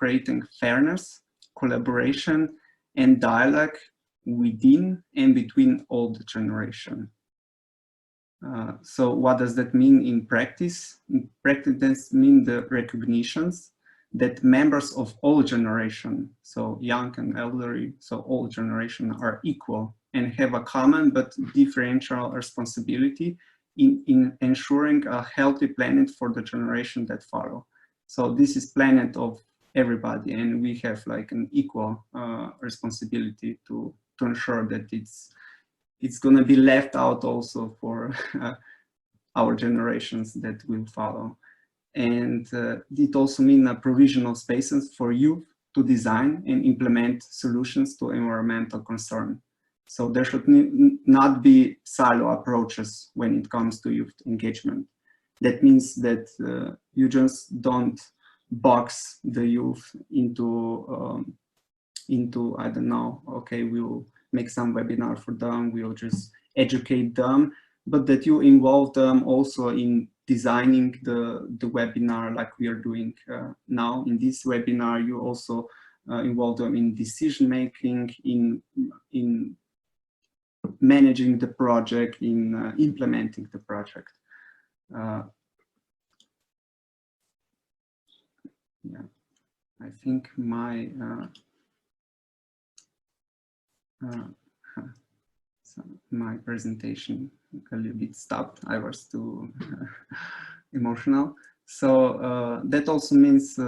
creating fairness, collaboration, and dialogue within and between all the generation. So what does that mean in practice? In practice, that means the recognitions that members of all generation, so young and elderly, so all generation are equal and have a common but differential responsibility in ensuring a healthy planet for the generation that follow. So this is planet of everybody, and we have like an equal responsibility to ensure that it's going to be left out also for our generations that will follow. And it also means a provision of spaces for youth to design and implement solutions to environmental concern. So there should not be silo approaches when it comes to youth engagement. That means that you just don't box the youth into, I don't know, okay, we'll make some webinar for them, we'll just educate them, but that you involve them also in designing the webinar like we are doing now. In this webinar, you also involve them in decision-making, in managing the project, in implementing the project. Yeah, I think my so my presentation a little bit stopped. I was too emotional. So that also means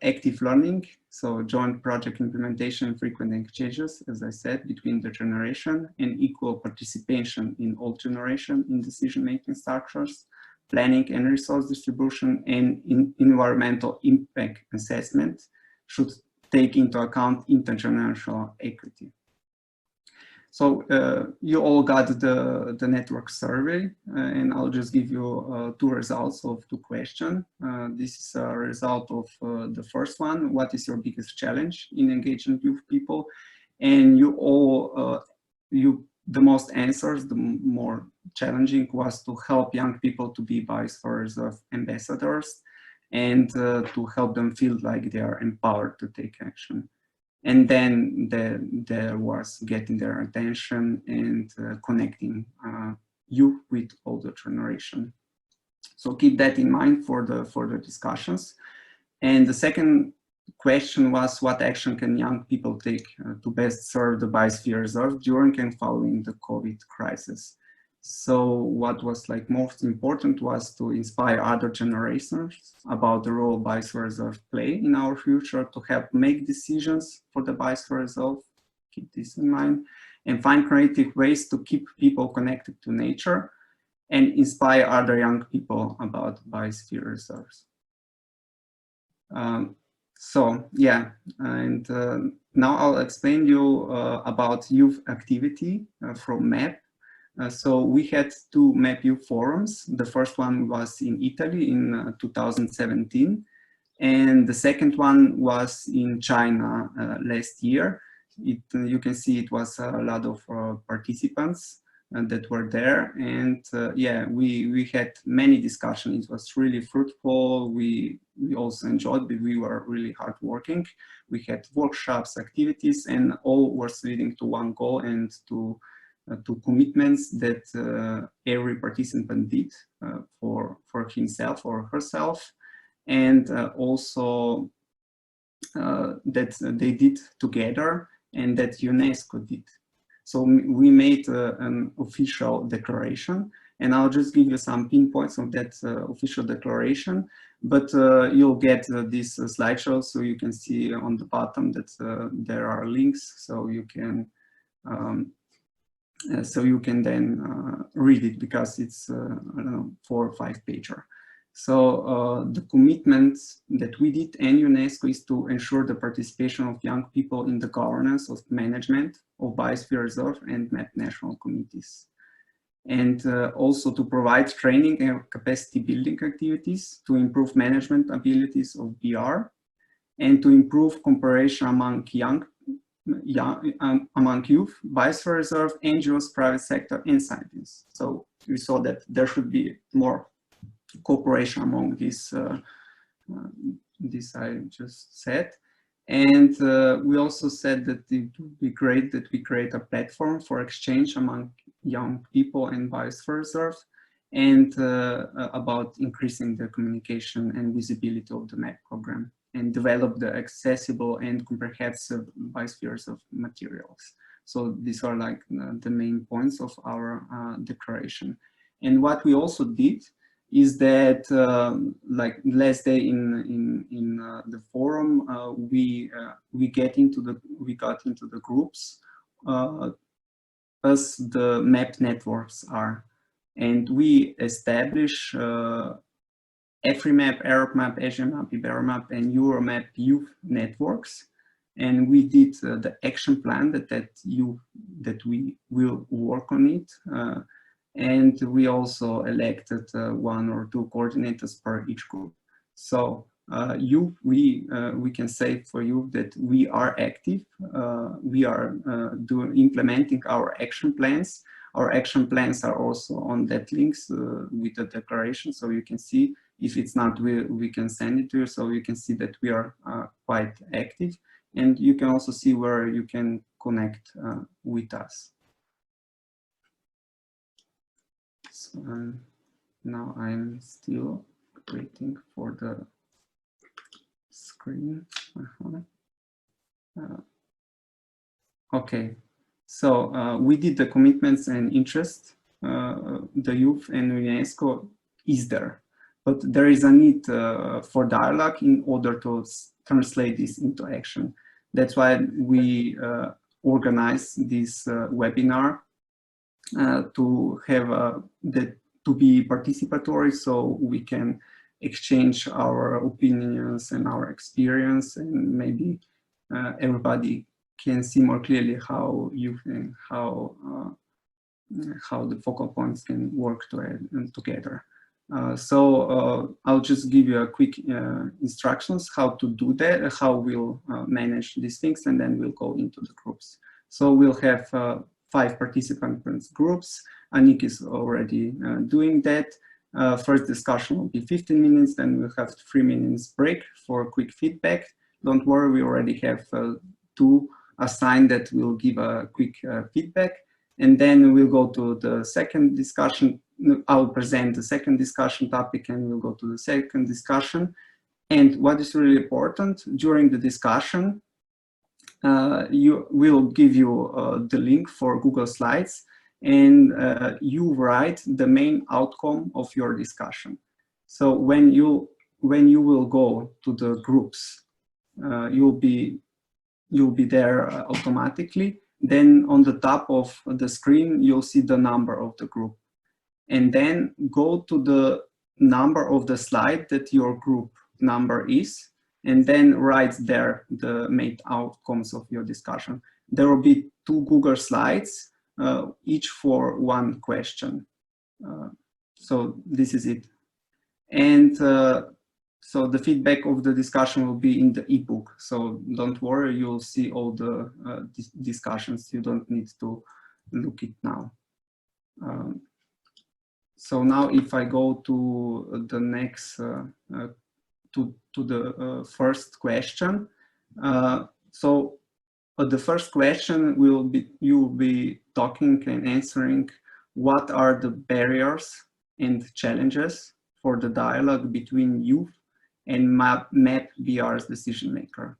active learning. So joint project implementation, frequent exchanges, as I said, between the generation, and equal participation in all generation in decision-making structures, planning and resource distribution, and in environmental impact assessment should take into account intergenerational equity. So you all got the network survey, and I'll just give you two results of two questions. This is a result of the first one. What is your biggest challenge in engaging youth people? And you all, the most answers, the more challenging was to help young people to be biosphere ambassadors and to help them feel like they are empowered to take action. And then there was getting their attention and connecting youth with older generation. So keep that in mind for the discussions. And the second question was, what action can young people take to best serve the biosphere reserve during and following the COVID crisis? So what was like most important was to inspire other generations about the role biosphere reserve play in our future, to help make decisions for the biosphere reserve, keep this in mind, and find creative ways to keep people connected to nature and inspire other young people about biosphere reserves. So yeah, and now I'll explain you about youth activity from MAB. So we had two MAB youth forums. The first one was in Italy in 2017, and the second one was in China last year. You can see it was a lot of participants that were there, and yeah, we had many discussions. It was really fruitful. We also enjoyed, but we were really hardworking. We had workshops, activities, and all was leading to one goal and to commitments that every participant did for himself or herself, and also that they did together and that UNESCO did. So we made an official declaration, and I'll just give you some pinpoints of that official declaration, but you'll get this slideshow, so you can see on the bottom that there are links, so you can then read it, because it's I don't know, 4 or 5 pager. So the commitment that we did and UNESCO is to ensure the participation of young people in the governance of management of biosphere reserve and MAB national committees, and also to provide training and capacity building activities to improve management abilities of BR, and to improve cooperation among among youth, biosphere reserve, NGOs, private sector, and scientists. So we saw that there should be more cooperation among this I just said. And we also said that it would be great that we create a platform for exchange among young people and biosphere reserve, and about increasing the communication and visibility of the MAB program, and develop the accessible and comprehensive biospheres of materials. So these are like the main points of our declaration. And what we also did is that like last day in the forum, we got into the groups as the MAB networks are, and we establish AfriMAB, ArabMAB, AsiaMAB, IberoMAB, and EuroMAB youth networks, and we did the action plan that we will work on it. And we also elected 1 or 2 coordinators per each group. So we can say for you that we are active. We are implementing our action plans. Our action plans are also on that links with the declaration, so you can see. If it's not, we can send it to you, so you can see that we are quite active. And you can also see where you can connect with us. So now I'm still waiting for the screen. Okay, so we did the commitments and interest. The youth and UNESCO is there, but there is a need for dialogue in order to translate this into action. That's why we organize this webinar to have to be participatory, so we can exchange our opinions and our experience, and maybe everybody can see more clearly how you can, how the focal points can work together. So I'll just give you a quick instructions how to do that, how we'll manage these things, and then we'll go into the groups. So we'll have 5 participants groups. Anik is already doing that. First discussion will be 15 minutes, then we'll have 3 minutes break for quick feedback. Don't worry, we already have 2 assigned that will give a quick feedback. And then we'll go to the second discussion. I'll present the second discussion topic, and we'll go to the second discussion. And what is really important, during the discussion, will give you the link for Google Slides, and you write the main outcome of your discussion. So when you will go to the groups, you'll be there automatically. Then on the top of the screen, you'll see the number of the group, and then go to the number of the slide that your group number is, and then write there the main outcomes of your discussion. There will be 2 Google Slides, each for 1 question. So this is it. And so the feedback of the discussion will be in the ebook. So don't worry, you'll see all the discussions. You don't need to look it now. So now if I go to the next, to the first question. So the first question will be, you'll be talking and answering what are the barriers and challenges for the dialogue between youth and MAB BR's decision maker.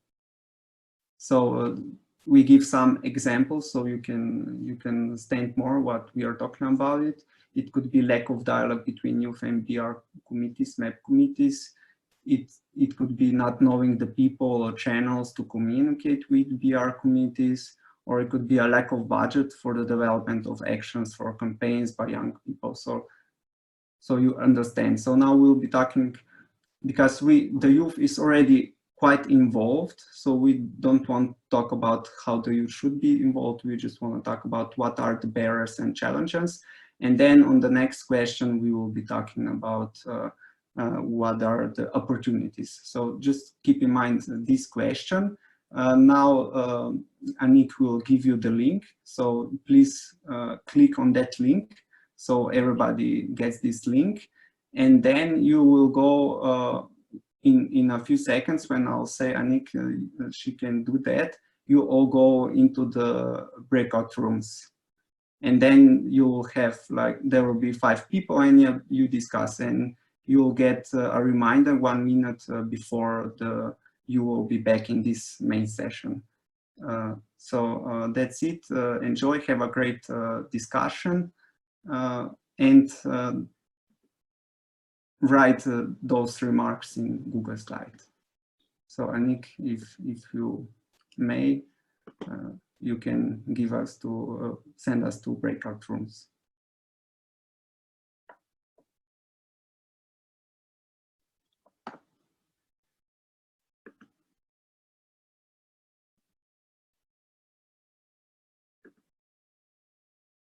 So we give some examples so you can understand more what we are talking about it. It could be lack of dialogue between youth and BR committees, MAB committees. It could be not knowing the people or channels to communicate with BR committees, or it could be a lack of budget for the development of actions for campaigns by young people. So you understand. So now we'll be talking, because the youth is already quite involved, so we don't want to talk about how the youth should be involved. We just want to talk about what are the barriers and challenges. And then on the next question, we will be talking about what are the opportunities. So just keep in mind this question. Now Anik will give you the link. So please click on that link so everybody gets this link. And then you will go in a few seconds, when I'll say Anik, she can do that, you all go into the breakout rooms. And then you'll have, like, there will be 5 people and you discuss, and you'll get a reminder 1 minute before you will be back in this main session. So that's it. Enjoy, have a great discussion, and write those remarks in Google Slides. So Anik, if you may, you can give us to send us to breakout rooms.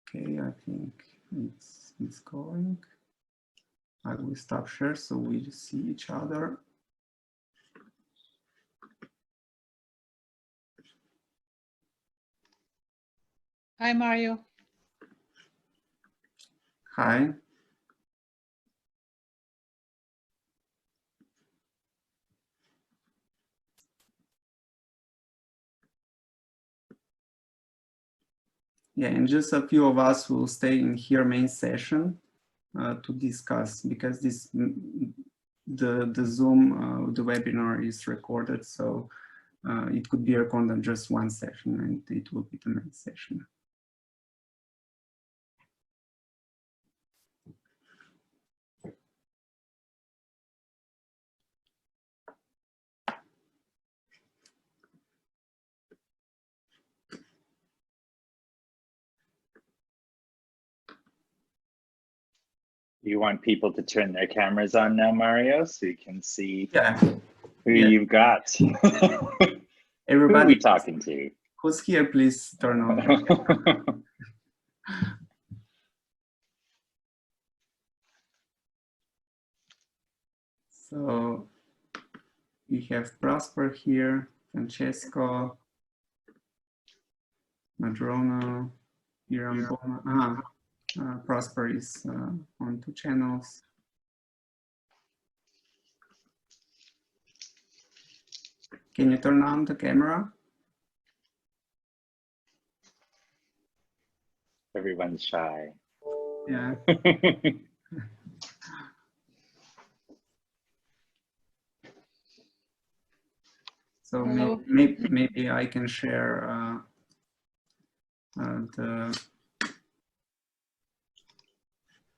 Okay, I think it's going. I will stop share so we see each other. Hi, Mario. Hi. Yeah, and just a few of us will stay in here main session to discuss, because this the Zoom the webinar is recorded, so it could be recorded just one session, and it will be the main session. You want people to turn their cameras on now, Mario, so you can see who you've got. Everybody, who are we talking to? Who's here, please turn on. So we have Prosper here, Francesco, Madrona, Irambona. Prosper is on 2 channels. Can you turn on the camera? Everyone's shy. Yeah. So maybe I can share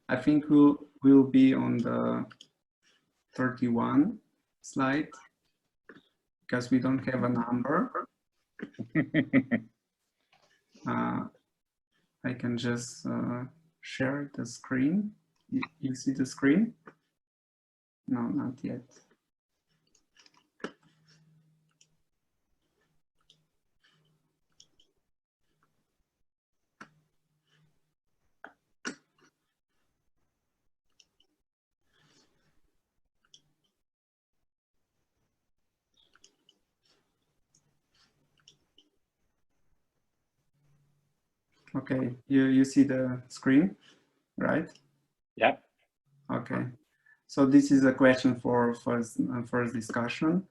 I think we'll be on the 31 slide, because we don't have a number. I can just share the screen. You see the screen? No, not yet. Okay, you see the screen, right? Yep. Okay, so this is a question for first discussion.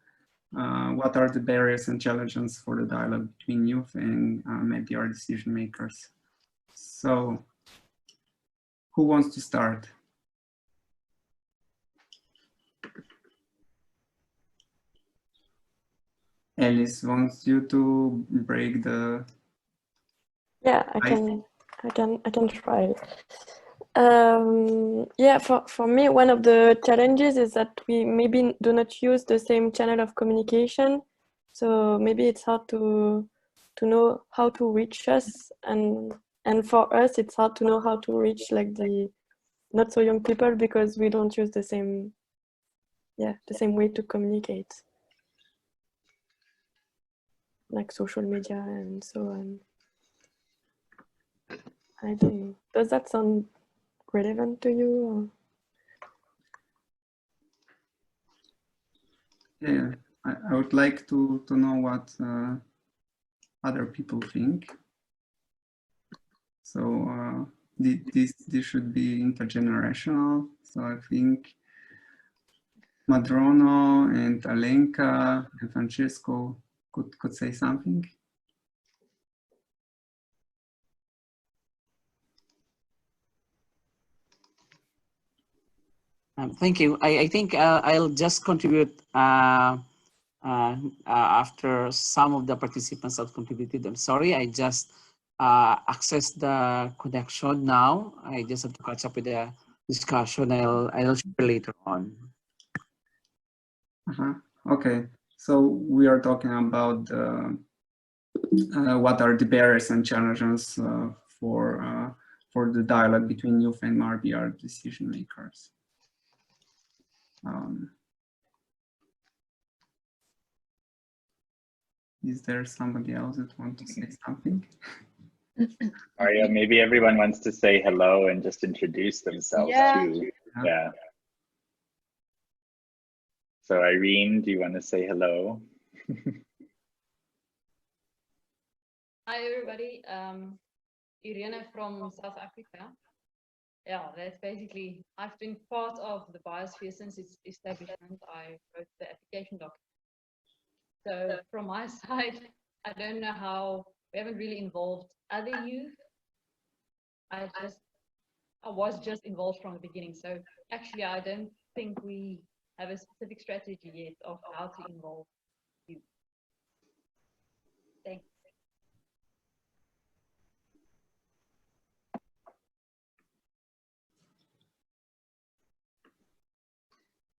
What are the barriers and challenges for the dialogue between youth and MABR decision makers? So, who wants to start? Alice wants you to break the. Yeah, I can try. Yeah, for me, one of the challenges is that we maybe do not use the same channel of communication. So maybe it's hard to know how to reach us, and for us, it's hard to know how to reach like the not so young people, because we don't use the same way to communicate, like social media and so on. I don't know. Does that sound relevant to you? Or? Yeah, I would like to know what other people think. So this should be intergenerational. So I think Madrono and Alenka and Francesco could say something. Thank you. I think I'll just contribute after some of the participants have contributed. I'm sorry, I just accessed the connection now. I just have to catch up with the discussion. I'll share later on. Okay, so we are talking about what are the barriers and challenges for the dialogue between youth and MAB decision makers. Is there somebody else that wants to say something? Mario, maybe everyone wants to say hello and just introduce themselves too. Yeah. So Irene, do you want to say hello? Hi everybody, Irene from South Africa. Yeah, that's basically, I've been part of the biosphere since its establishment. I wrote the application document. So from my side, I don't know how, we haven't really involved other youth. I was just involved from the beginning. So actually, I don't think we have a specific strategy yet of how to involve youth. Thanks.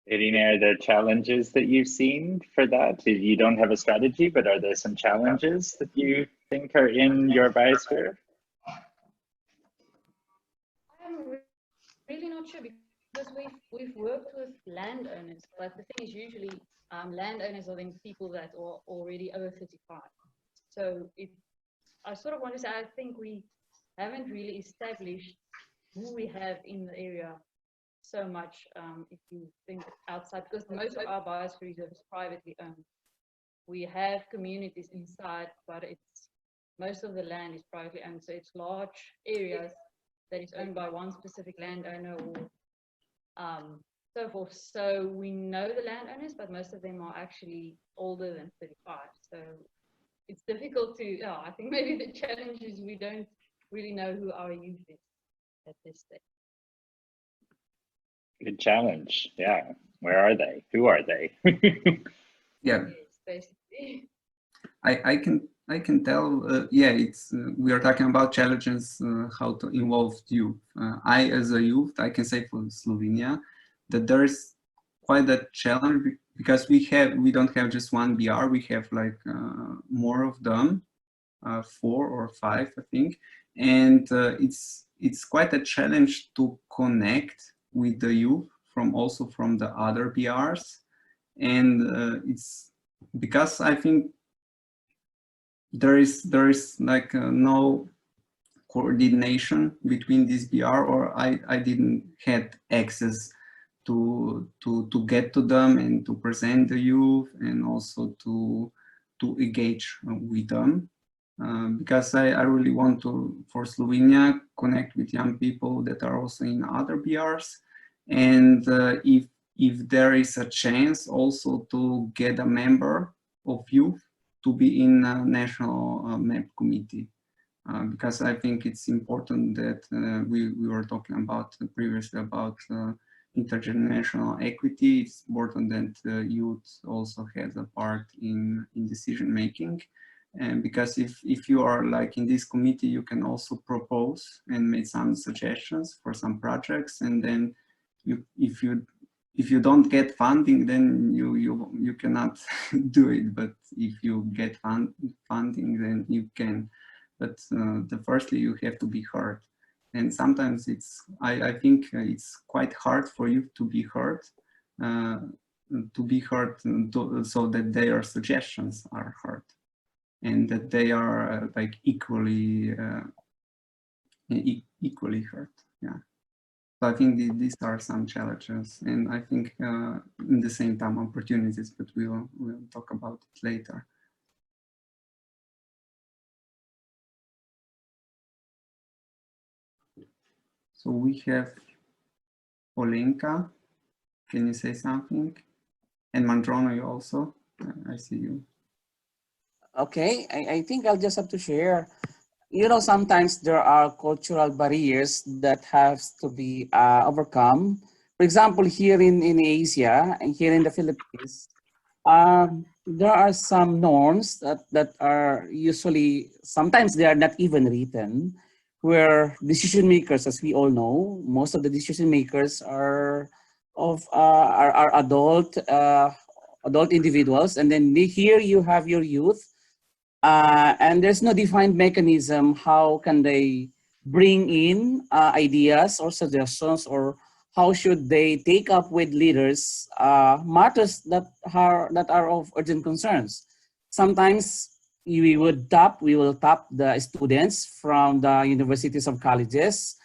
Irene, are there challenges that you've seen for that? You don't have a strategy, but are there some challenges that you think are in your biosphere? I'm really not sure because we've worked with landowners, but the thing is usually landowners are then people that are already over 35. So I sort of want to say, I think we haven't really established who we have in the area so much if you think outside, because most of our biosphere reserve is privately owned. We have communities inside, but most of the land is privately owned, so it's large areas that is owned by one specific landowner or so forth. So we know the landowners, but most of them are actually older than 35. So it's difficult to, I think maybe the challenge is we don't really know who our youth is at this stage. Good challenge. Yeah. Where are they? Who are they? Yeah. Yes, basically. I can tell. Yeah, it's we are talking about challenges, how to involve youth. I, as a youth, I can say for Slovenia that there is quite a challenge because we don't have just one BR. We have like more of them, 4 or 5, I think, and it's quite a challenge to connect with the youth also from the other BRs, and it's because I think there is like no coordination between this BR, or I didn't had access to get to them and to present the youth and also to engage with them. Because I really want to, for Slovenia, connect with young people that are also in other BRs. And if there is a chance also to get a member of youth to be in a national MAB committee. Because I think it's important that we were talking about previously about intergenerational equity. It's important that youth also has a part in decision making. And because if you are like in this committee, you can also propose and make some suggestions for some projects, and then if you don't get funding, then you cannot do it. But if you get funding, then you can. But firstly, you have to be heard. And sometimes I think it's quite hard for you to be heard, so that their suggestions are heard, and that they are like equally heard. Yeah. So I think these are some challenges, and I think in the same time opportunities, but we'll talk about it later. So we have Olenka. Can you say something? And Mandrono, you also, I see you. Okay, I think I'll just have to share. You know, sometimes there are cultural barriers that have to be overcome. For example, here in Asia and here in the Philippines, there are some norms that are usually, sometimes they are not even written, where decision makers, as we all know, most of the decision makers are are adult individuals, and then here you have your youth, and there's no defined mechanism how can they bring in ideas or suggestions, or how should they take up with leaders matters that are of urgent concerns. Sometimes we will tap the students from the universities or colleges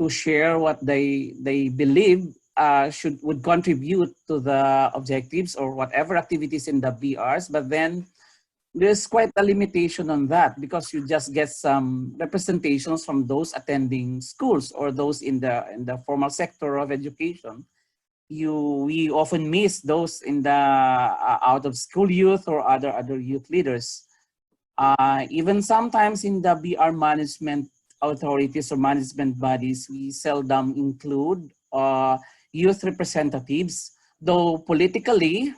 to share what they believe would contribute to the objectives or whatever activities in the BRs, but then there's quite a limitation on that because you just get some representations from those attending schools or those in the formal sector of education. We often miss those in the out of school youth or other youth leaders. Even sometimes in the BR management authorities or management bodies, we seldom include youth representatives, though politically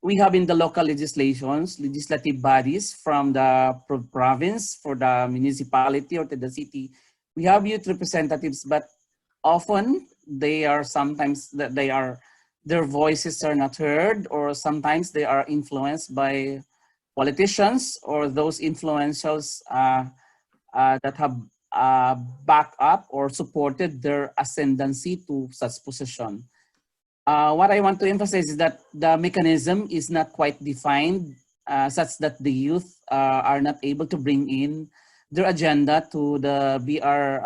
we have in the local legislative bodies from the province, for the municipality or to the city, we have youth representatives, but often their voices are not heard, or sometimes they are influenced by politicians or those influentials that have backed up or supported their ascendancy to such position. What I want to emphasize is that the mechanism is not quite defined such that the youth are not able to bring in their agenda to the BR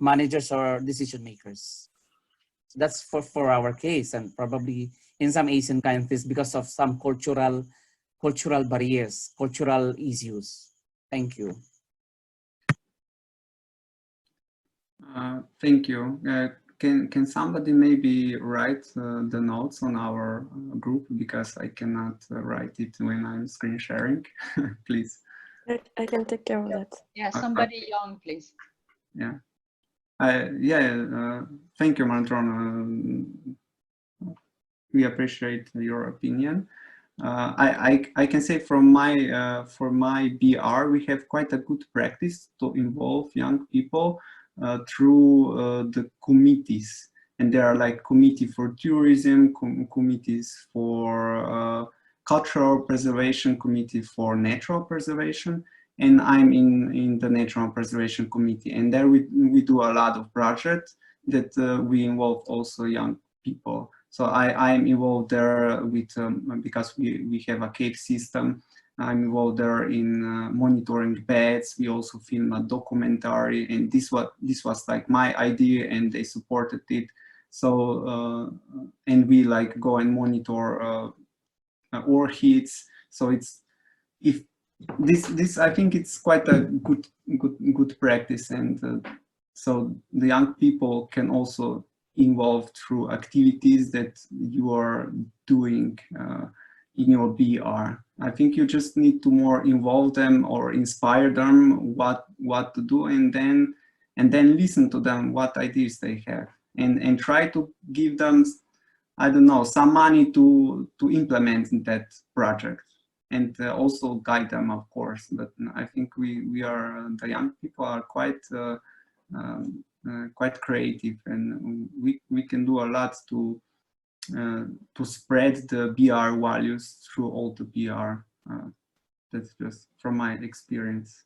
managers or decision makers. So that's for our case, and probably in some Asian countries because of some cultural barriers, cultural issues. Thank you. Thank you. Can somebody maybe write the notes on our group, because I cannot write it when I'm screen sharing, please. I can take care of that. Yeah, somebody young, please. Yeah. Thank you, Mandrono. We appreciate your opinion. I can say from my for my BR, we have quite a good practice to involve young people through the committees, and there are like committee for tourism, committees for cultural preservation, committee for natural preservation, and I'm in the natural preservation committee, and there we do a lot of projects that we involve also young people. So I'm involved there with because we have a cave system. I'm involved there in monitoring beds. We also film a documentary, and this was like my idea, and they supported it. So and we like go and monitor orchids. So this I think it's quite a good practice, and so the young people can also involve through activities that you are doing in your BR. I think you just need to more involve them or inspire them what to do, and then listen to them what ideas they have, and try to give them, I don't know, some money to implement that project, and also guide them, of course. But I think we are, the young people are quite quite creative, and we can do a lot to spread the BR values through all the BR. That's just from my experience.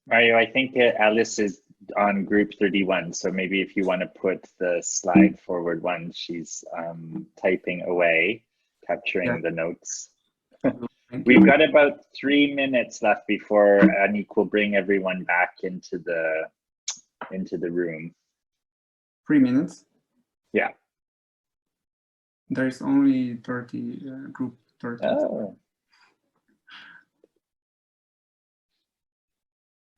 Mario, I think Alice is on group 31, so maybe if you want to put the slide forward one, she's typing away, capturing the notes. We've got about 3 minutes left before Anik will bring everyone back into the room. 3 minutes? Yeah. There's only 30, group 30. Oh.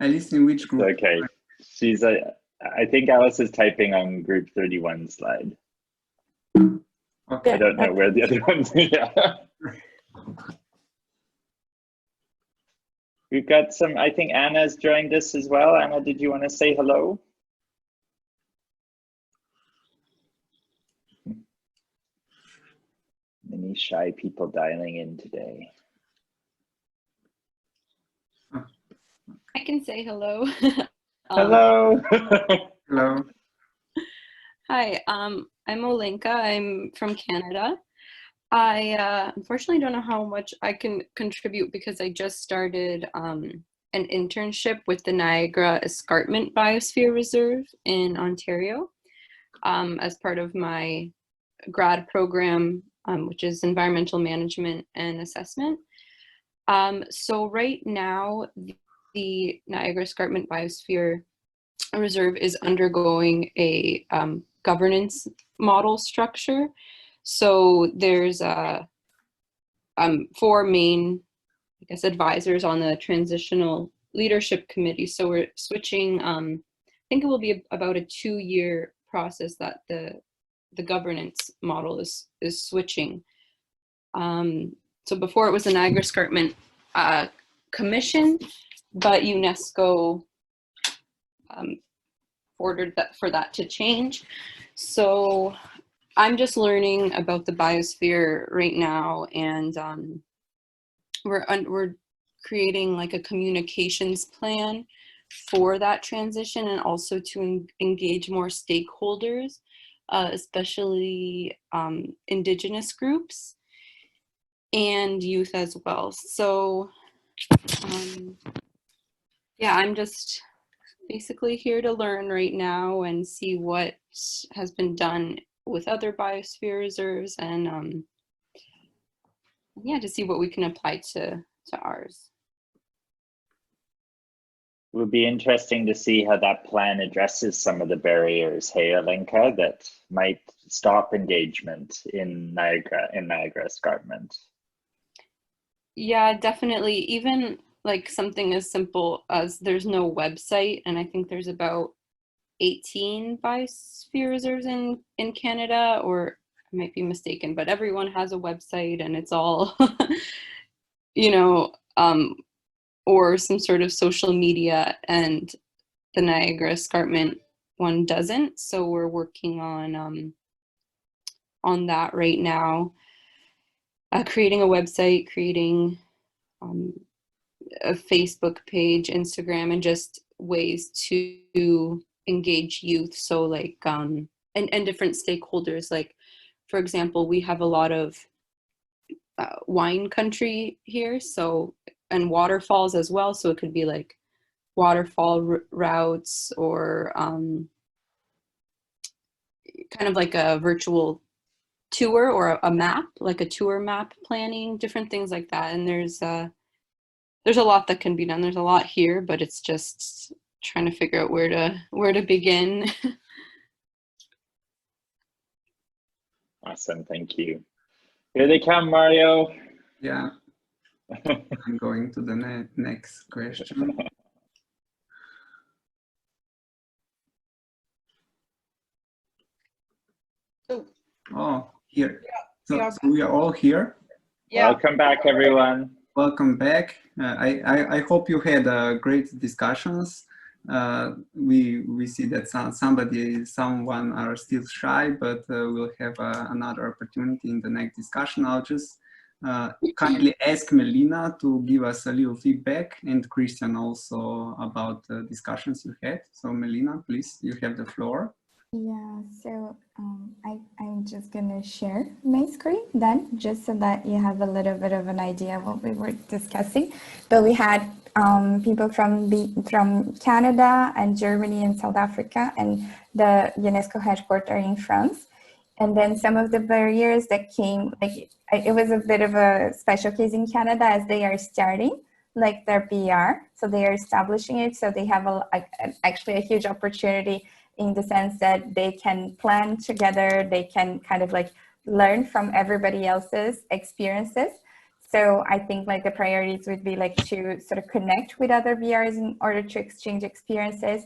Alice, in which group? Okay. She's I think Alice is typing on group 31 slide. Okay. I don't know where the other ones are. Yeah. We've got some, I think Anna's joined us as well. Anna, did you want to say hello? Many shy people dialing in today. I can say hello. Hello. Hello. Hi, I'm Olenka. I'm from Canada. I unfortunately don't know how much I can contribute because I just started an internship with the Niagara Escarpment Biosphere Reserve in Ontario as part of my grad program, which is environmental management and assessment. So right now, the Niagara Escarpment Biosphere Reserve is undergoing a governance model structure. So there's 4 main, I guess, advisors on the transitional leadership committee. So we're switching, I think it will be about a 2-year process that the governance model is switching. So before it was the Niagara Escarpment Commission, but UNESCO ordered that for that to change. So I'm just learning about the biosphere right now, and we're creating like a communications plan for that transition, and also to engage more stakeholders, especially Indigenous groups and youth as well. So yeah, I'm just basically here to learn right now and see what has been done with other biosphere reserves, and yeah, to see what we can apply to ours. It would be interesting to see how that plan addresses some of the barriers, hey, Alenka, that might stop engagement in Niagara Escarpment. Yeah, definitely. Even like something as simple as there's no website, and I think there's about 18 biosphere reserves in Canada, or I might be mistaken, but everyone has a website and it's all, you know, or some sort of social media, and the Niagara Escarpment one doesn't. So we're working on that right now, creating a website, creating a Facebook page, Instagram, and just ways to engage youth. So like, and different stakeholders. Like, for example, we have a lot of wine country here, so, and waterfalls as well. So it could be like waterfall routes, or kind of like a virtual tour, or a map, like a tour map planning, different things like that. And there's a lot that can be done. There's a lot here, but it's just trying to figure out where to begin. Awesome, thank you. Here they come, Mario. Yeah. I'm going to the next question. Oh, here. So we are all here. Yeah. Welcome back, everyone. Welcome back. I hope you had great discussions. We see that someone are still shy, but we'll have another opportunity in the next discussion. I'll just kindly ask Melina to give us a little feedback, and Christian also, about the discussions you had. So Melina, please, you have the floor. Yeah, so I'm just gonna share my screen then, just so that you have a little bit of an idea of what we were discussing. But we had people from Canada and Germany and South Africa, and the UNESCO headquarters in France. And then some of the barriers that came, like it was a bit of a special case in Canada, as they are starting like their BR, so they are establishing it, so they have actually a huge opportunity, in the sense that they can plan together, they can kind of like learn from everybody else's experiences. So I think like the priorities would be like to sort of connect with other BRs in order to exchange experiences.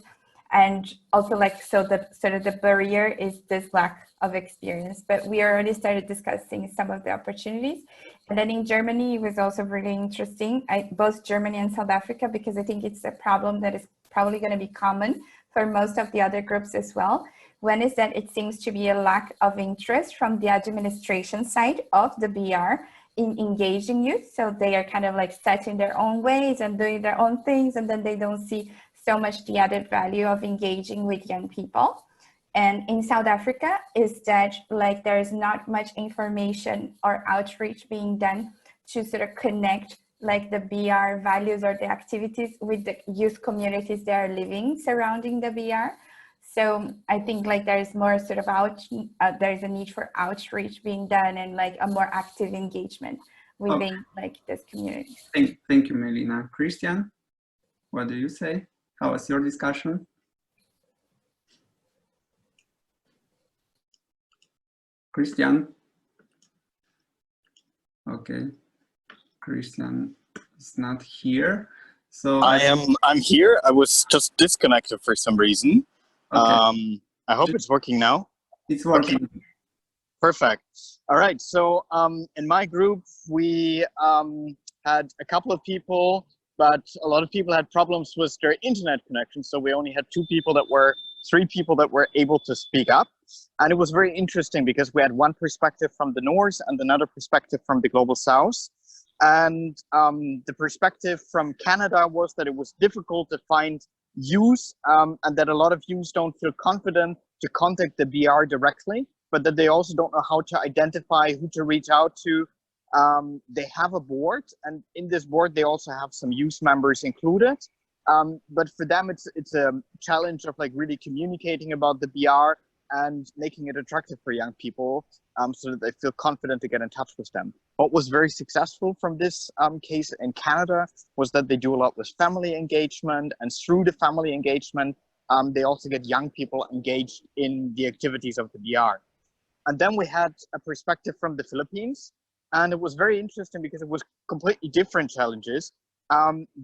And also like, so the sort of the barrier is this lack of experience, but we already started discussing some of the opportunities. And then in Germany, it was also really interesting, both Germany and South Africa, because I think it's a problem that is probably going to be common for most of the other groups as well. One is that it seems to be a lack of interest from the administration side of the BR in engaging youth. So they are kind of like set in their own ways and doing their own things, and then they don't see so much the added value of engaging with young people. And in South Africa is that like there is not much information or outreach being done to sort of connect like the BR values or the activities with the youth communities that are living surrounding the BR. So I think like there's more sort of there's a need for outreach being done and like a more active engagement within like this community. Thank you, Melina. Christian, what do you say? How was your discussion? Christian? Okay, Christian is not here. So I'm here. I was just disconnected for some reason. Okay. I hope it's working now. It's working. Okay. Perfect. All right. So in my group, we had a couple of people, but a lot of people had problems with their internet connection. So we only had three people that were able to speak up. And it was very interesting because we had one perspective from the North and another perspective from the Global South. And the perspective from Canada was that it was difficult to find youth and that a lot of youth don't feel confident to contact the BR directly, but that they also don't know how to identify who to reach out to. They have a board, and in this board, they also have some youth members included. But for them, it's a challenge of like really communicating about the BR and making it attractive for young people so that they feel confident to get in touch with them. What was very successful from this case in Canada was that they do a lot with family engagement, and through the family engagement, they also get young people engaged in the activities of the BR. And then we had a perspective from the Philippines, and it was very interesting because it was completely different challenges.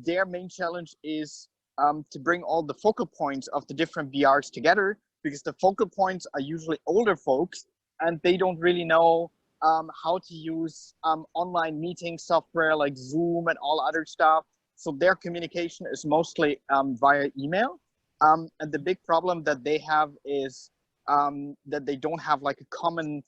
Their main challenge is to bring all the focal points of the different BRs together, because the focal points are usually older folks and they don't really know how to use online meeting software like Zoom and all other stuff. So their communication is mostly via email. And the big problem that they have is that they don't have like a common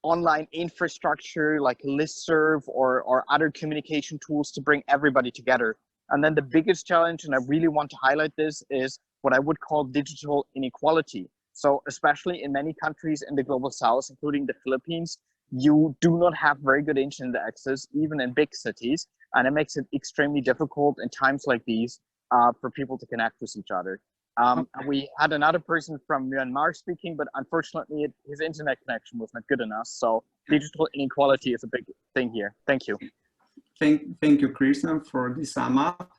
online infrastructure like listserv or other communication tools to bring everybody together. And then the biggest challenge, and I really want to highlight this, is what I would call digital inequality. So especially in many countries in the Global South, including the Philippines, you do not have very good internet access, even in big cities. And it makes it extremely difficult in times like these for people to connect with each other. We had another person from Myanmar speaking, but unfortunately his internet connection was not good enough. So digital inequality is a big thing here. Thank you. Thank you, Christian, for this sum up.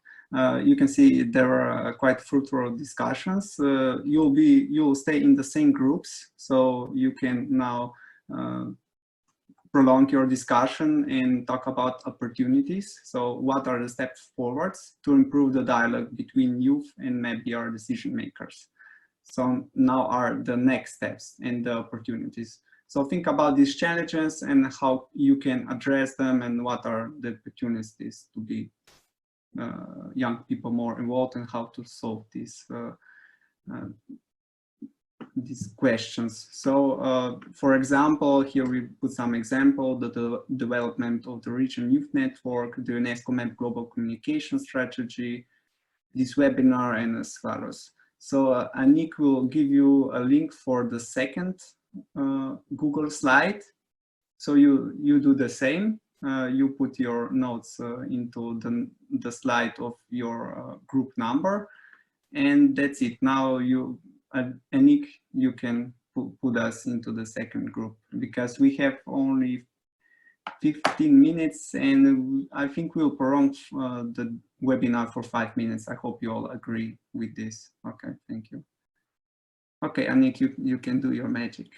You can see there are quite fruitful discussions. You'll stay in the same groups, so you can now prolong your discussion and talk about opportunities. So what are the steps forwards to improve the dialogue between youth and MAB decision makers? So now are the next steps and the opportunities. So think about these challenges and how you can address them, and what are the opportunities to be young people more involved, and how to solve these questions. So for example, here we put some example, the development of the Region Youth Network, the UNESCO MAB Global Communication Strategy, this webinar, and as follows. So Anik will give you a link for the second Google slide. So you do the same. You put your notes into the slide of your group number, and that's it. Now Anik, you can put us into the second group, because we have only 15 minutes and I think we'll prolong the webinar for 5 minutes. I hope you all agree with this. Okay, thank you. Okay, Anik, you can do your magic.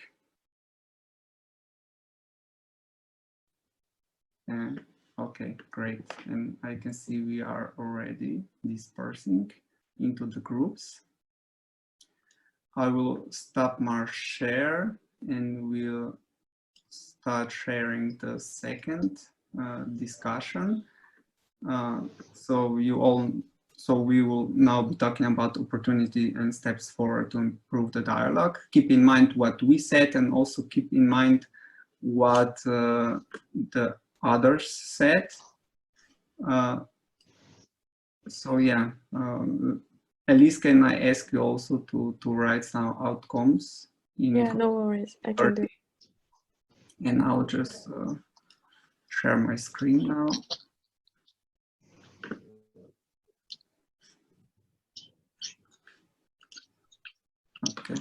Okay, great. And I can see we are already dispersing into the groups. I will stop my share and we'll start sharing the second discussion. So we will now be talking about opportunity and steps forward to improve the dialogue. Keep in mind what we said, and also keep in mind what the others said. So yeah, Elise, can I ask you also to write some outcomes? Yeah, no worries, I can do it. And I'll just share my screen now. Okay.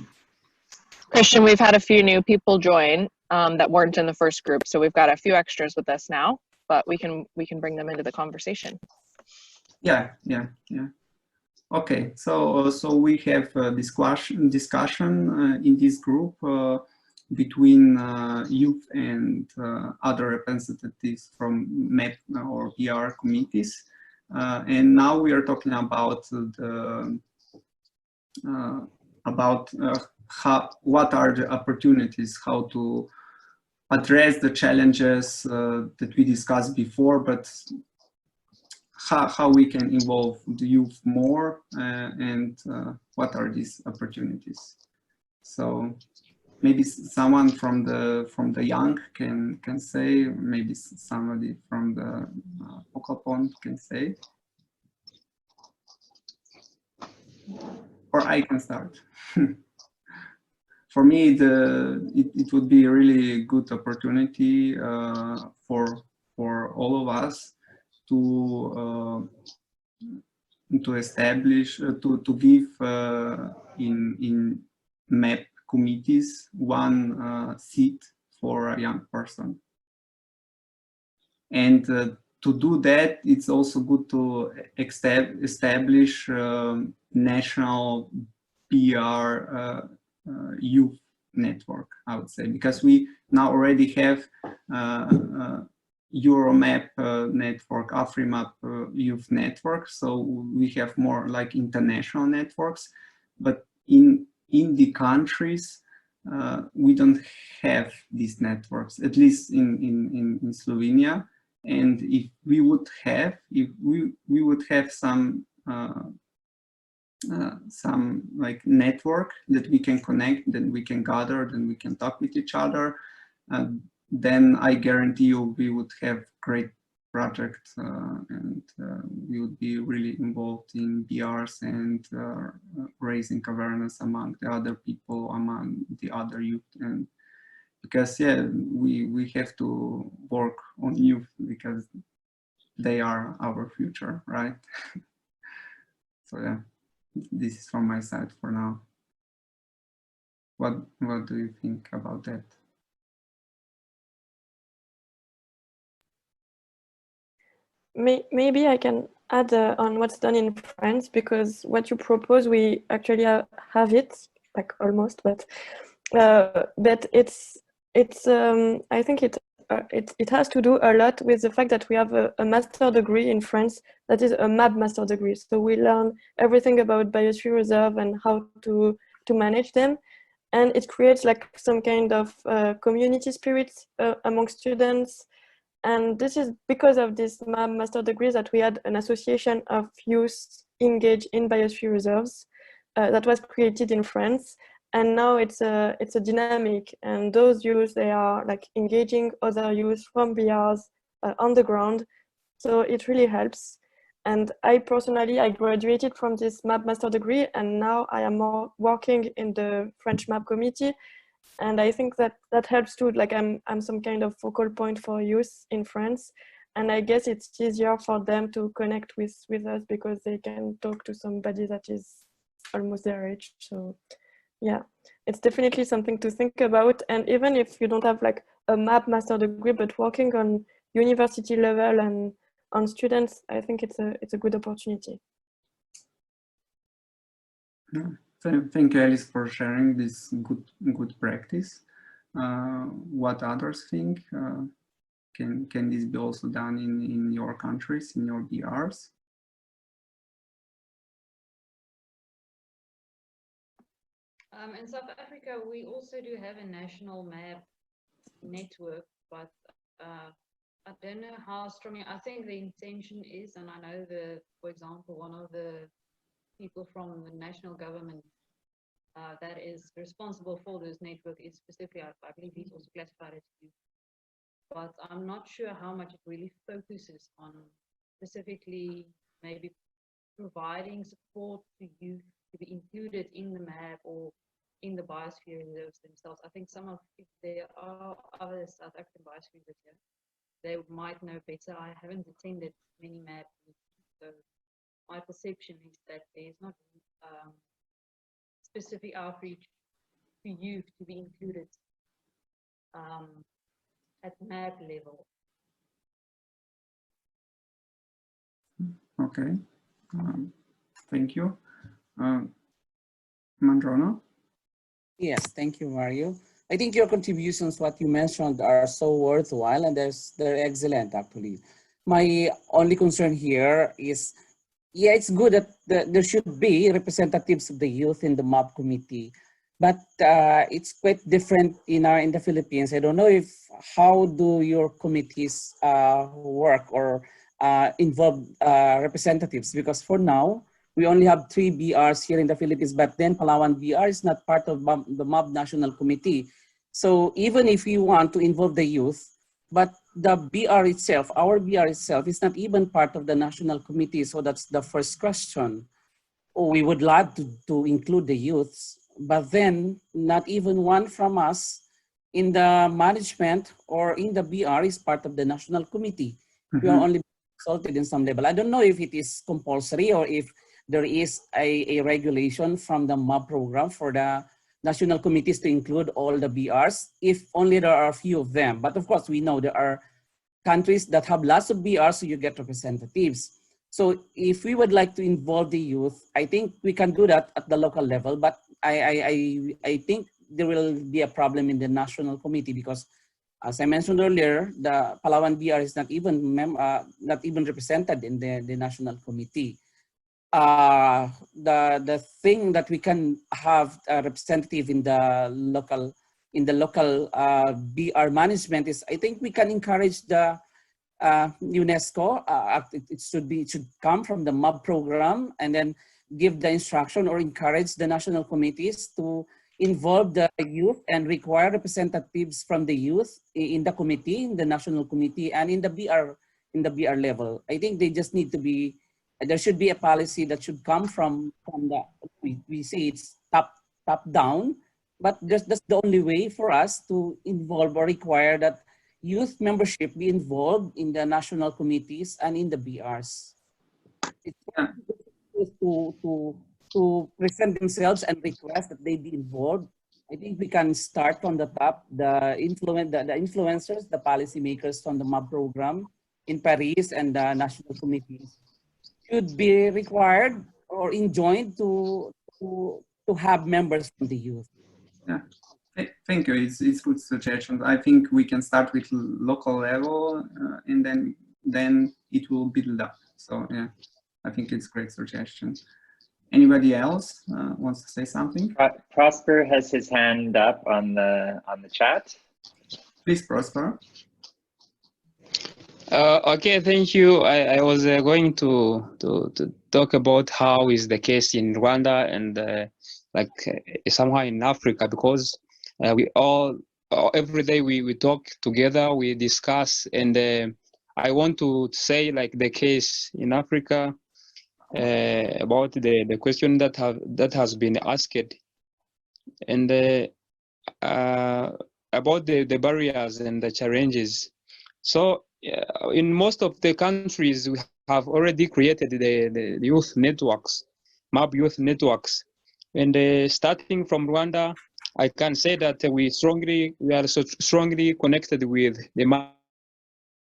Christian, we've had a few new people join that weren't in the first group, so we've got a few extras with us now, but we can bring them into the conversation. Yeah. Okay, so we have a discussion in this group between youth and other representatives from MAB or VR committees, and now we are talking about what are the opportunities, how to address the challenges that we discussed before, but how we can involve the youth more, and what are these opportunities. So maybe someone from the young can say, maybe somebody from the focal point can say, or I can start. For me, it would be a really good opportunity for all of us to establish, to give in MAB committees one seat for a young person. And to do that, it's also good to establish national PR youth network, I would say, because we now already have EuroMAP network, AfriMAP youth network, so we have more like international networks, but in the countries we don't have these networks, at least in Slovenia. And if we would have, some like network that we can connect, then we can gather, then we can talk with each other, then I guarantee you we would have great projects, and we would be really involved in BRs and raising awareness among the other people, among the other youth. And because yeah, we have to work on youth because they are our future, right? So yeah, this is from my side for now. What do you think about that? Maybe I can add on what's done in France, because what you propose, we actually have it, like almost, but it's I think it has to do a lot with the fact that we have a master degree in France that is a MAB master degree. So we learn everything about biosphere reserve and how to manage them, and it creates like some kind of community spirit among students. And this is because of this MAB master degree that we had an association of youth engaged in biosphere reserves that was created in France. And now it's a dynamic, and those youth, they are like engaging other youth from BRs on the ground. So it really helps. And I personally, I graduated from this MAB master degree, and now I am more working in the French MAB committee. And I think that helps too. Like I'm some kind of focal point for youth in France, and I guess it's easier for them to connect with us because they can talk to somebody that is almost their age. So yeah, it's definitely something to think about. And even if you don't have like a MAB master degree, but working on university level and on students, I think it's a good opportunity. Yeah. Thank you, Alice, for sharing this good practice. What others think? Can this be also done in your countries, in your BRs? In South Africa, we also do have a national MAB network, but I don't know how strong. I think the intention is, and I know for example, one of the people from the national government that is responsible for this network is specifically, I believe he's also classified as youth. But I'm not sure how much it really focuses on specifically maybe providing support to youth to be included in the MAB or in the biosphere reserves themselves. I think if there are other South African biosphere reserves here, they might know better. I haven't attended many MAB meetings, so my perception is that there's not specific outreach to youth to be included at MAB level. Okay, thank you. Mandrona? Yes, thank you, Mario. I think your contributions, what you mentioned, are so worthwhile, and they're excellent, actually. My only concern here is, yeah, it's good that there should be representatives of the youth in the MAB committee, but it's quite different in the Philippines. I don't know how do your committees work or involve representatives, because for now, we only have 3 BRs here in the Philippines, but then Palawan BR is not part of the MAB National Committee. So even if you want to involve the youth, but the BR itself, our BR itself, is not even part of the National Committee. So that's the first question. We would love to include the youths, but then not even one from us in the management or in the BR is part of the National Committee. We are only consulted in some level. I don't know if it is compulsory or if there is a regulation from the MAB program for the national committees to include all the BRs, if only there are a few of them. But of course, we know there are countries that have lots of BRs, so you get representatives. So if we would like to involve the youth, I think we can do that at the local level, but I think there will be a problem in the national committee because, as I mentioned earlier, the Palawan BR is not even represented in the national committee. The thing that we can have a representative in the local BR management is, I think we can encourage the UNESCO. It should come from the MAB program, and then give the instruction or encourage the national committees to involve the youth and require representatives from the youth in the committee, in the national committee, and in the BR level. I think they just need to be. There should be a policy that should come from the, we say it's top down, but that's the only way for us to involve or require that youth membership be involved in the national committees and in the BRs. It's to present themselves and request that they be involved. I think we can start from the top, the influencers, the policymakers on the MAB program in Paris and the national committees should be required or enjoined to have members from the youth. Yeah, thank you. It's good suggestions. I think we can start with local level and then it will build up. So yeah, I think it's a great suggestion. Anybody else wants to say something? Prosper has his hand up on the chat. Please, Prosper. Okay, thank you. I was going to talk about how is the case in Rwanda and somehow in Africa, because we all every day we talk together, we discuss, and I want to say like the case in Africa about the question that has been asked, and about the barriers and the challenges. So in most of the countries, we have already created the youth networks, MAB youth networks. And starting from Rwanda, I can say that we are so strongly connected with the MAB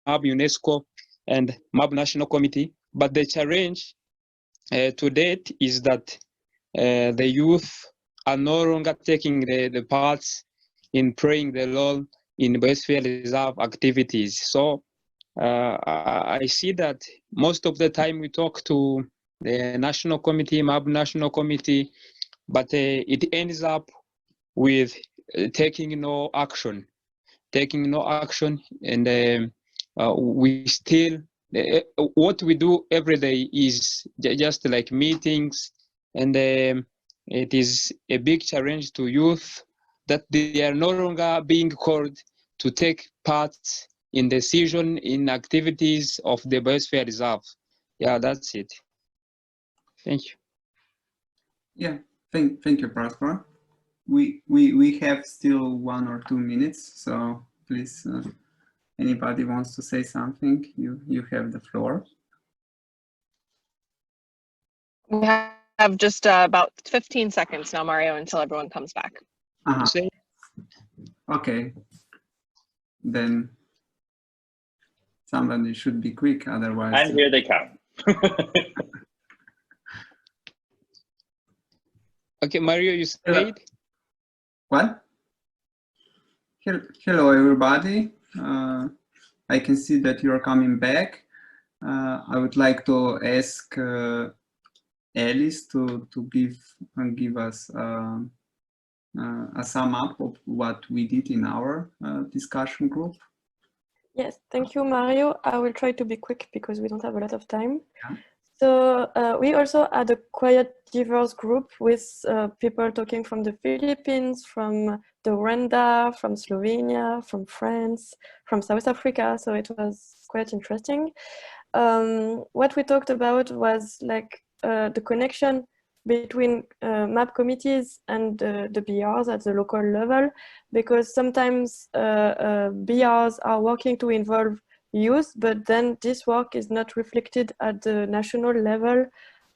UNESCO and MAB National Committee. But the challenge to date is that the youth are no longer taking the parts in playing the role in biosphere reserve activities. So I see that most of the time we talk to the national committee, MAB National Committee, but it ends up with taking no action, and we still, what we do every day is just like meetings, and it is a big challenge to youth that they are no longer being called to take part in decision in activities of the biosphere reserve. Yeah, that's it. Thank you. Yeah, thank you, Prosper. We have still 1 or 2 minutes, so please, anybody wants to say something, you have the floor. We have just about 15 seconds now, Mario, until everyone comes back. Okay, then somebody should be quick, otherwise. And here they come. Okay, Mario, you said? What? Hello, everybody. I can see that you're coming back. I would like to ask Alice to give us a sum up of what we did in our discussion group. Yes, thank you, Mario. I will try to be quick because we don't have a lot of time. Yeah. So we also had a quite diverse group with people talking from the Philippines, from the Rwanda, from Slovenia, from France, from South Africa. So it was quite interesting. What we talked about was like the connection between MAB committees and the BRs at the local level, because sometimes BRs are working to involve youth, but then this work is not reflected at the national level,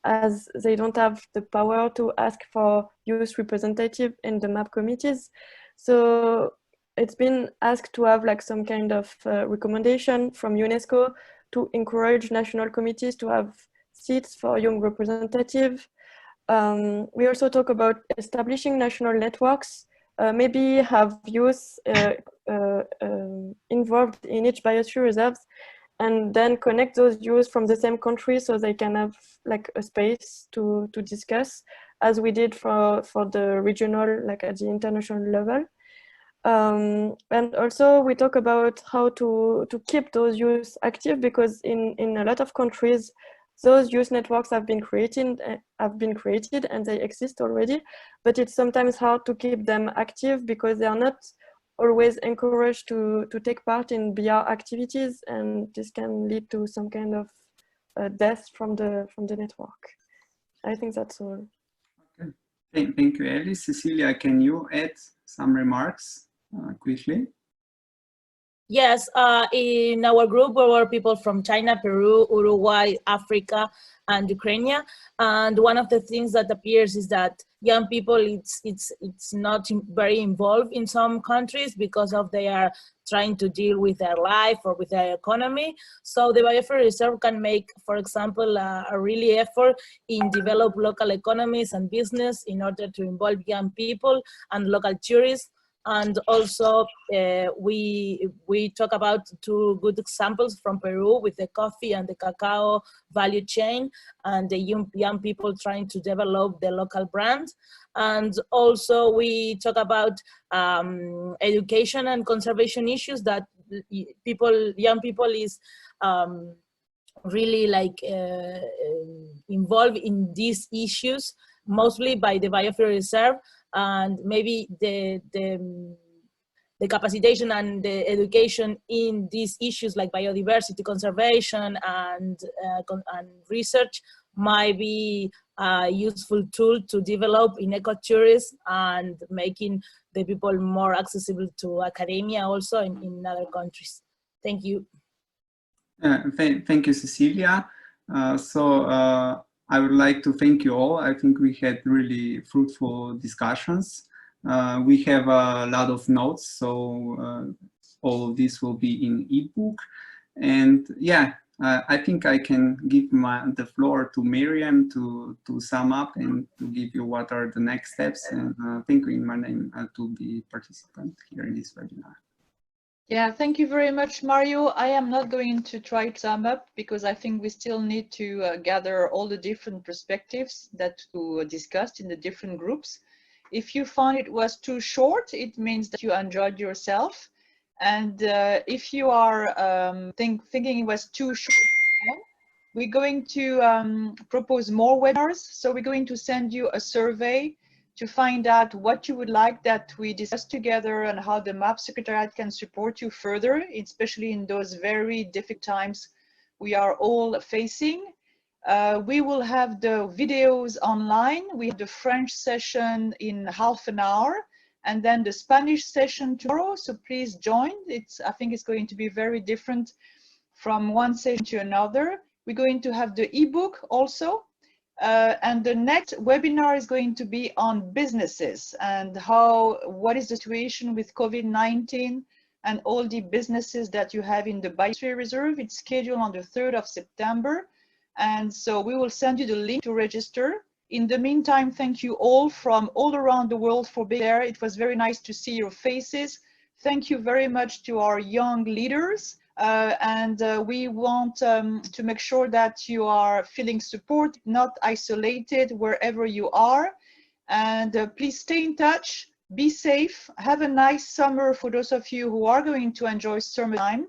as they don't have the power to ask for youth representative in the MAB committees. So it's been asked to have like some kind of recommendation from UNESCO to encourage national committees to have seats for young representative. We also talk about establishing national networks, maybe have youth involved in each biosphere reserves, and then connect those youth from the same country so they can have like a space to discuss, as we did for the regional, like at the international level. And also we talk about how to keep those youth active, because in a lot of countries, those youth networks have been created and they exist already, but it's sometimes hard to keep them active because they are not always encouraged to take part in BR activities, and this can lead to some kind of death from the network. I think that's all. Okay. Thank you, Alice. Cecilia, can you add some remarks quickly? Yes, in our group there were people from China, Peru, Uruguay, Africa, and Ukraine. And one of the things that appears is that young people, it's not very involved in some countries because of they are trying to deal with their life or with their economy. So the Biosphere Reserve can make, for example, a really effort in develop local economies and business in order to involve young people and local tourists. And also we talk about 2 good examples from Peru with the coffee and the cacao value chain, and the young people trying to develop the local brand. And also we talk about education and conservation issues that young people is really like involved in these issues, mostly by the Biosphere Reserve. And maybe the capacitation and the education in these issues like biodiversity conservation and research might be a useful tool to develop in ecotourism and making the people more accessible to academia also in other countries. Thank you. Thank you, Cecilia. I would like to thank you all. I think we had really fruitful discussions. We have a lot of notes, so all of this will be in ebook. And yeah, I think I can give the floor to Miriam to sum up and to give you what are the next steps. And thank you in my name to be participant here in this webinar. Yeah, thank you very much, Mario. I am not going to try to sum up because I think we still need to gather all the different perspectives that we discussed in the different groups. If you found it was too short, it means that you enjoyed yourself. And if you are thinking it was too short, we're going to propose more webinars. So we're going to send you a survey to find out what you would like that we discuss together and how the MAB Secretariat can support you further, especially in those very difficult times we are all facing. We will have the videos online. We have the French session in half an hour and then the Spanish session tomorrow. So please join. I think it's going to be very different from one session to another. We're going to have the ebook also. And the next webinar is going to be on businesses and what is the situation with COVID-19 and all the businesses that you have in the biosphere reserve. It's scheduled on the 3rd of September. And so we will send you the link to register. In the meantime, thank you all from all around the world for being there. It was very nice to see your faces. Thank you very much to our young leaders. We want to make sure that you are feeling support, not isolated wherever you are. And please stay in touch, be safe, have a nice summer for those of you who are going to enjoy summertime.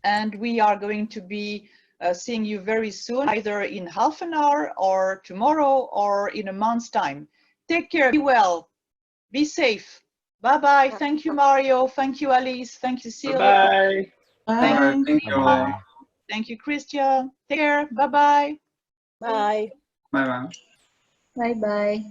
And we are going to be seeing you very soon, either in half an hour or tomorrow or in a month's time. Take care, be well, be safe. Bye-bye. Thank you, Mario. Thank you, Alice. Thank you, Celia. Bye. Thank Thank you all. Thank you, Christian. Take care. Bye-bye. Bye. Bye-bye. Bye-bye.